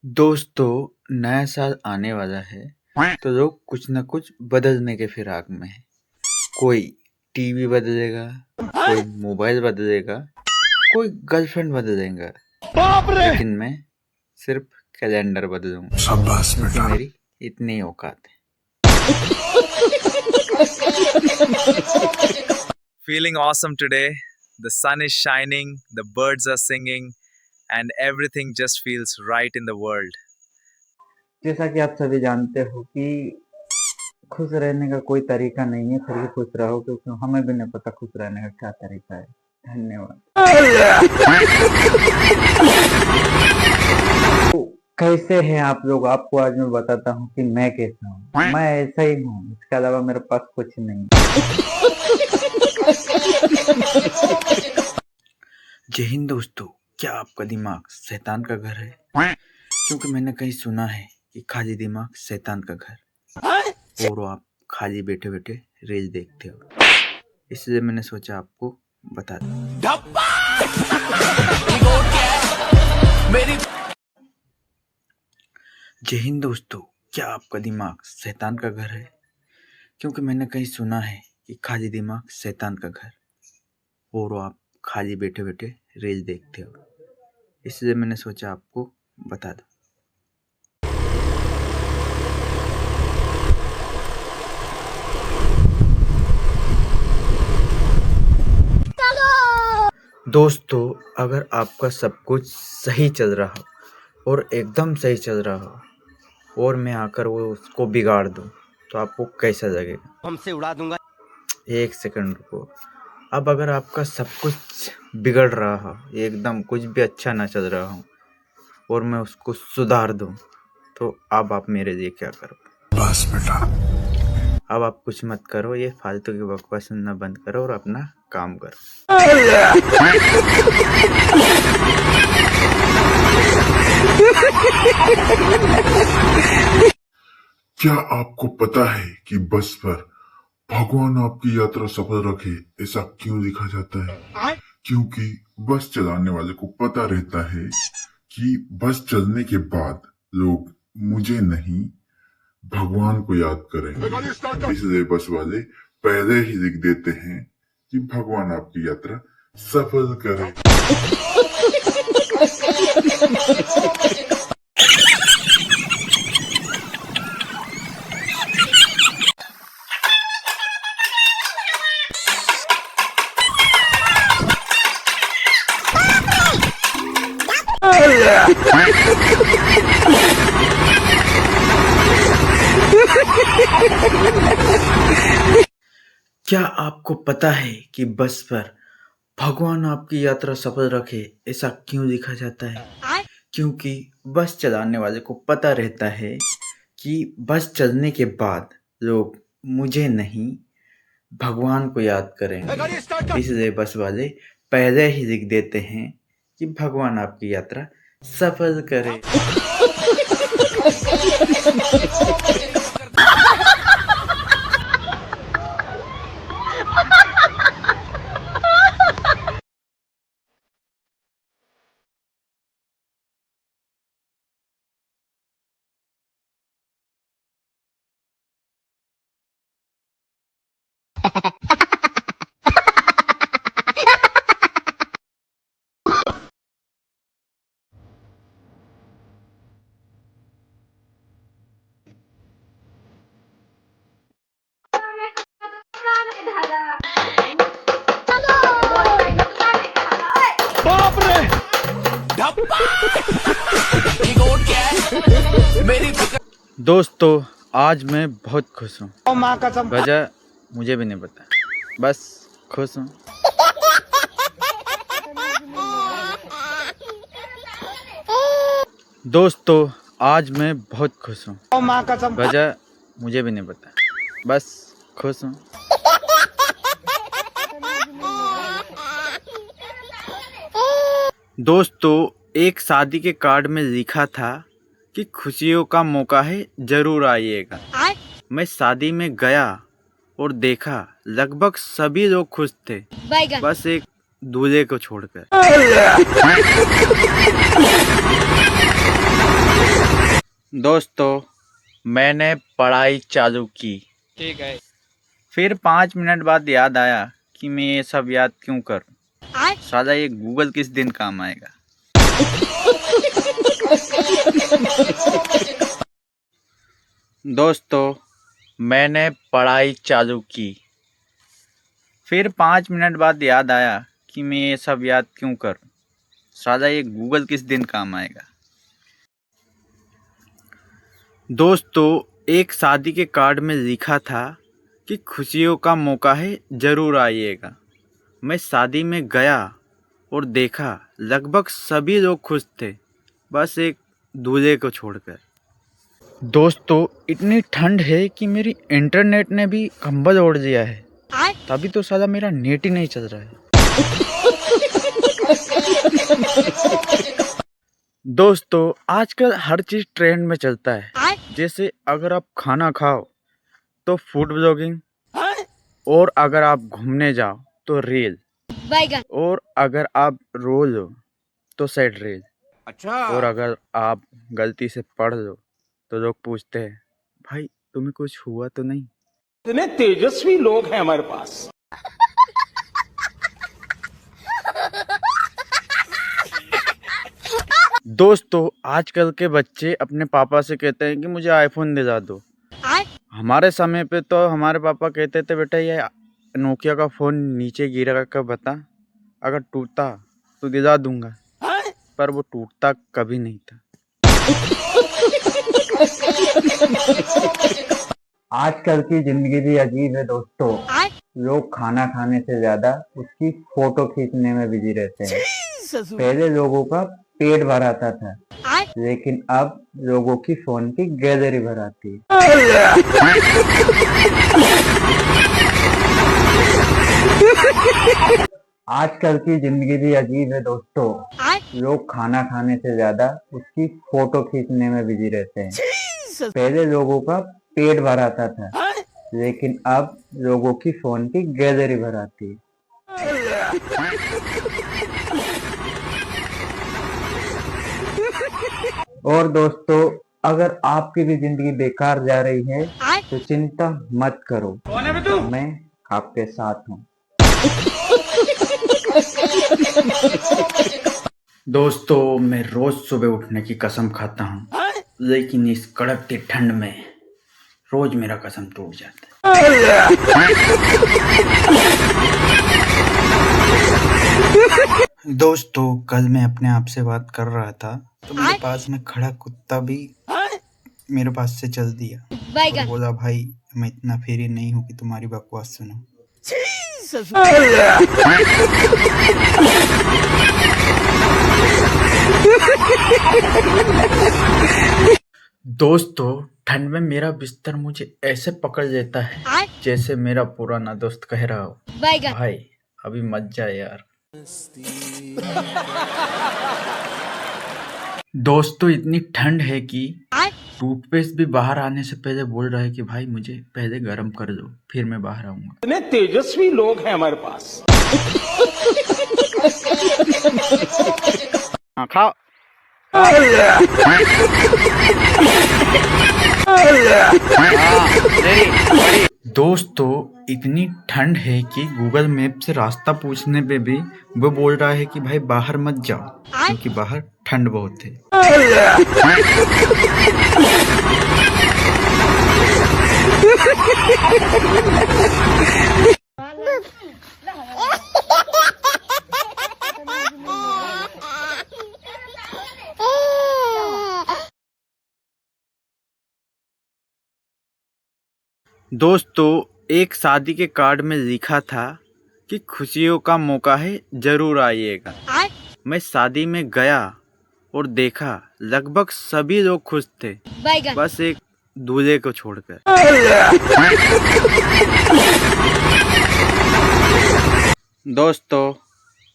दोस्तों, नया साल आने वाला है तो लोग कुछ न कुछ बदलने के फिराक में है। कोई टीवी बदलेगा, कोई मोबाइल बदलेगा, कोई गर्लफ्रेंड बदलेगा, लेकिन मैं सिर्फ कैलेंडर बदलूंगा। शाबाश क्योंकि बेटा। मेरी इतनी औकात है। Feeling awesome today. The sun is shining, the birds are singing, and everything just feels right in the world. जैसा कि आप सभी जानते हो कि खुश रहने का कोई तरीका नहीं है, फिर भी खुश रहो क्योंकि हमें भी नहीं पता खुश रहने का क्या तरीका है। धन्यवाद। तो कैसे हैं आप लोग? आपको आज मैं बताता हूँ कि मैं कैसा हूँ। मैं ऐसा ही हूँ, इसके अलावा मेरे पास कुछ नहीं। जय हिंद दोस्तों, क्या आपका दिमाग शैतान का घर है? क्योंकि मैंने कहीं सुना है कि खाली दिमाग शैतान का घर, और आप खाली बैठे बैठे रील देखते हो, इसलिए मैंने सोचा आपको बता दूं। जय हिंद दोस्तों, क्या आपका दिमाग शैतान का घर है? क्योंकि मैंने कहीं सुना है कि खाली दिमाग शैतान का घर, और आप खाली बैठे बैठे रील देखते हो, इसलिए मैंने सोचा आपको बता दूं। दोस्तों, अगर आपका सब कुछ सही चल रहा हो और एकदम सही चल रहा हो और मैं आकर वो उसको बिगाड़ दूं, तो आपको कैसा लगेगा? हमसे उड़ा दूंगा। एक सेकंड रुको। अब अगर आपका सब कुछ बिगड़ रहा हो, एकदम कुछ भी अच्छा ना चल रहा हो, और मैं उसको सुधार दूं, तो अब आप मेरे लिए क्या करोगे? बस बेटा। अब आप कुछ मत करो, ये फालतू की बकवास सुनना बंद करो और अपना काम करो। क्या आपको पता है कि बस पर भगवान आपकी यात्रा सफल रखे ऐसा क्यों लिखा जाता है? क्योंकि बस चलाने वाले को पता रहता है कि बस चलने के बाद लोग मुझे नहीं भगवान को याद करेंगे, इसलिए बस वाले पहले ही लिख देते हैं कि भगवान आपकी यात्रा सफल करे। क्या आपको पता है कि बस पर भगवान आपकी यात्रा सफल रखे ऐसा क्यों लिखा जाता है? क्योंकि बस चलाने वाले को पता रहता है कि बस चलने के बाद लोग मुझे नहीं भगवान को याद करेंगे, इसलिए बस वाले पहले ही लिख देते हैं कि भगवान आपकी यात्रा सफल करे। दोस्तों, आज मैं बहुत खुश हूँ। वजह मुझे भी नहीं पता, बस खुश हूँ। दोस्तों, आज मैं बहुत खुश हूँ। वजह मुझे भी नहीं पता, बस खुश हूँ। दोस्तों, एक शादी के कार्ड में लिखा था कि खुशियों का मौका है, जरूर आइएगा। मैं शादी में गया और देखा लगभग सभी लोग खुश थे, बस एक दूल्हे को छोड़कर। दोस्तों, मैंने पढ़ाई चालू की। ठीक है। फिर 5 मिनट बाद याद आया कि मैं ये सब याद क्यों करूं। साला ये गूगल किस दिन काम आएगा। दोस्तों, मैंने पढ़ाई चालू की। फिर 5 मिनट बाद याद आया कि मैं ये सब याद क्यों करूं। साला ये गूगल किस दिन काम आएगा। दोस्तों, एक शादी के कार्ड में लिखा था कि खुशियों का मौका है, ज़रूर आइएगा। मैं शादी में गया और देखा लगभग सभी लोग खुश थे, बस एक दूल्हे को छोड़कर। दोस्तों, इतनी ठंड है कि मेरी इंटरनेट ने भी कंबल ओढ़ लिया है, तभी तो साला मेरा नेट ही नहीं चल रहा है। दोस्तों, आजकल हर चीज़ ट्रेंड में चलता है। जैसे अगर आप खाना खाओ तो फूड ब्लॉगिंग, और अगर आप घूमने जाओ तो रील, और अगर आप रो लो तो सैड रील, और अगर आप गलती से पढ़ लो तो लोग पूछते हैं, भाई तुम्हें कुछ हुआ तो नहीं। इतने तेजस्वी लोग हैं हमारे पास। दोस्तों, आजकल के बच्चे अपने पापा से कहते हैं कि मुझे आईफोन दिला दो। हमारे समय पे तो हमारे पापा कहते थे, बेटा ये नोकिया का फ़ोन नीचे गिरा कर बता, अगर टूटा तो दिला दूंगा। पर वो टूटता कभी नहीं था। आजकल की जिंदगी भी अजीब है दोस्तों। लोग खाना खाने से ज्यादा उसकी फोटो खींचने में बिजी रहते हैं। पहले लोगों का पेट भर आता था, लेकिन अब लोगों की फोन की गैलरी भर आती है। आजकल की जिंदगी भी अजीब है दोस्तों। लोग खाना खाने से ज्यादा उसकी फोटो खींचने में बिजी रहते हैं। पहले लोगों का पेट भर आता था, लेकिन अब लोगों की फोन की गैलरी भर आती है। और दोस्तों, अगर आपकी भी जिंदगी बेकार जा रही है तो चिंता मत करो, मैं आपके साथ हूँ। दोस्तों, मैं रोज सुबह उठने की कसम खाता हूँ, लेकिन इस कड़कती ठंड में रोज मेरा कसम टूट जाता है। दोस्तों, कल मैं अपने आप से बात कर रहा था तो मेरे पास में खड़ा कुत्ता भी मेरे पास से चल दिया और बोला, भाई मैं इतना फ्री नहीं हूँ कि तुम्हारी बकवास सुनो। दोस्तों, ठंड में मेरा बिस्तर मुझे ऐसे पकड़ लेता है जैसे मेरा पुराना दोस्त कह रहा हो, भाई अभी मत जा यार। दोस्तों, इतनी ठंड है कि टूथपेस्ट भी बाहर आने से पहले बोल रहा है कि भाई मुझे पहले गर्म कर दो, फिर मैं बाहर आऊंगा। इतने तेजस्वी लोग हैं हमारे पास। हाँ, खाओ। दोस्तों, इतनी ठंड है कि गूगल मैप से रास्ता पूछने पे भी वो बोल रहा है कि भाई बाहर मत जाओ, क्योंकि बाहर ठंड बहुत है। दोस्तों, एक शादी के कार्ड में लिखा था कि खुशियों का मौका है, जरूर आइएगा। मैं शादी में गया और देखा लगभग सभी लोग खुश थे, बस एक दूल्हे को छोड़कर। दोस्तों,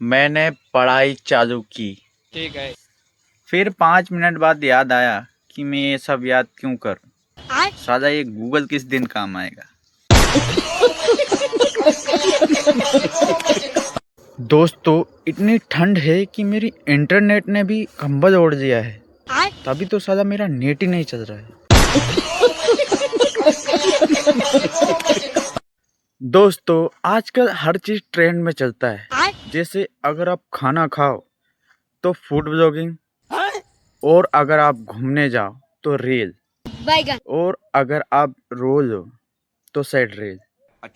मैंने पढ़ाई चालू की। ठीक है। फिर 5 मिनट बाद याद आया कि मैं ये सब याद क्यों करूं। साला ये गूगल किस दिन काम आएगा। दोस्तों, इतनी ठंड है कि मेरी इंटरनेट ने भी कंबल ओढ़ लिया है, तभी तो साला मेरा नेट ही नहीं चल रहा है। दोस्तों आजकल हर चीज ट्रेंड में चलता है। जैसे अगर आप खाना खाओ तो फूड ब्लॉगिंग, और अगर आप घूमने जाओ तो रील, और अगर आप रो लो तो सैड रील,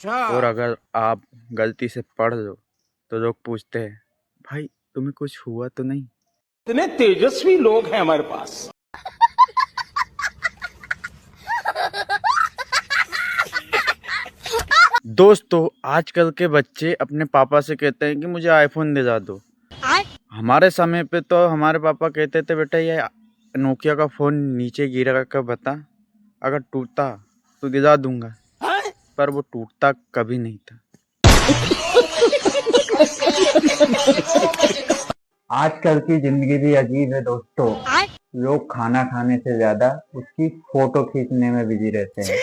और अगर आप गलती से पढ़ लो तो लोग पूछते हैं भाई तुम्हें कुछ हुआ तो नहीं। इतने तेजस्वी लोग हैं हमारे पास। दोस्तों आजकल के बच्चे अपने पापा से कहते हैं कि मुझे आईफोन दिला दो। हमारे समय पे तो हमारे पापा कहते थे बेटा ये नोकिया का फोन नीचे गिरा कर बता, अगर टूटा तो दिला दूंगा, पर वो टूटता कभी नहीं था। आजकल की जिंदगी भी अजीब है दोस्तों। लोग खाना खाने से ज्यादा उसकी फोटो खींचने में बिजी रहते हैं।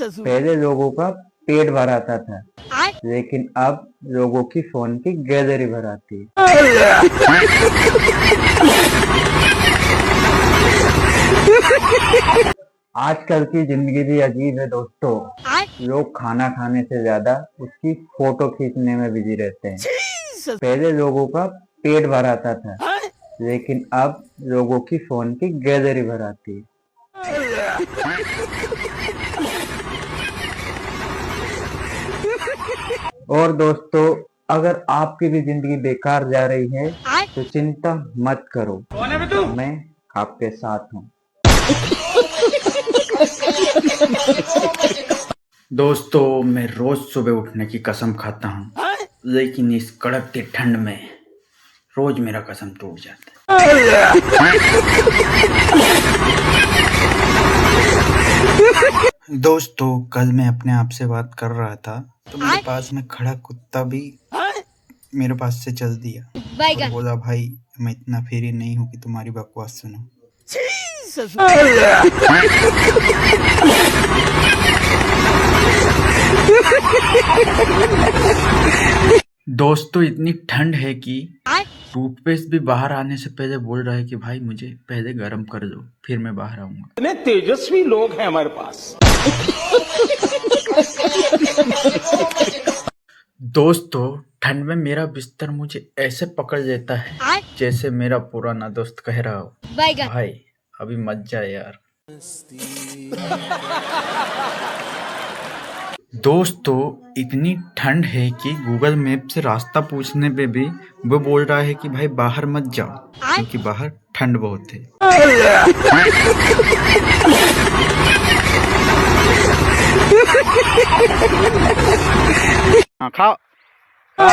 पहले लोगों का पेट भर आता था, लेकिन अब लोगों की फोन की गैलरी भर आती है। आजकल की जिंदगी भी अजीब है दोस्तों। लोग खाना खाने से ज्यादा उसकी फोटो खींचने में बिजी रहते हैं। पहले लोगों का पेट भर आता था, लेकिन अब लोगों की फोन की गैलरी भर आती है। और दोस्तों अगर आपकी भी जिंदगी बेकार जा रही है तो चिंता मत करो, मैं आपके साथ हूँ। दोस्तों मैं रोज सुबह उठने की कसम खाता हूँ, लेकिन इस कड़कती ठंड में रोज मेरा कसम टूट जाता है। दोस्तों कल मैं अपने आप से बात कर रहा था तो मेरे पास में खड़ा कुत्ता भी मेरे पास से चल दिया और बोला भाई मैं इतना फ्री नहीं हूँ कि तुम्हारी बकवास सुनो। दोस्तों इतनी ठंड है कि टूथपेस्ट भी बाहर आने से पहले बोल रहा है कि भाई मुझे पहले गर्म कर दो फिर मैं बाहर आऊंगा। इतने तेजस्वी लोग हैं हमारे पास। दोस्तों ठंड में मेरा बिस्तर मुझे ऐसे पकड़ लेता है जैसे मेरा पुराना दोस्त कह रहा हो भाई अभी मत जा यार। दोस्तों इतनी ठंड है कि गूगल मैप से रास्ता पूछने पे भी वो बोल रहा है कि भाई बाहर मत जाओ क्योंकि बाहर ठंड बहुत है। हाँ खाओ। हाँ।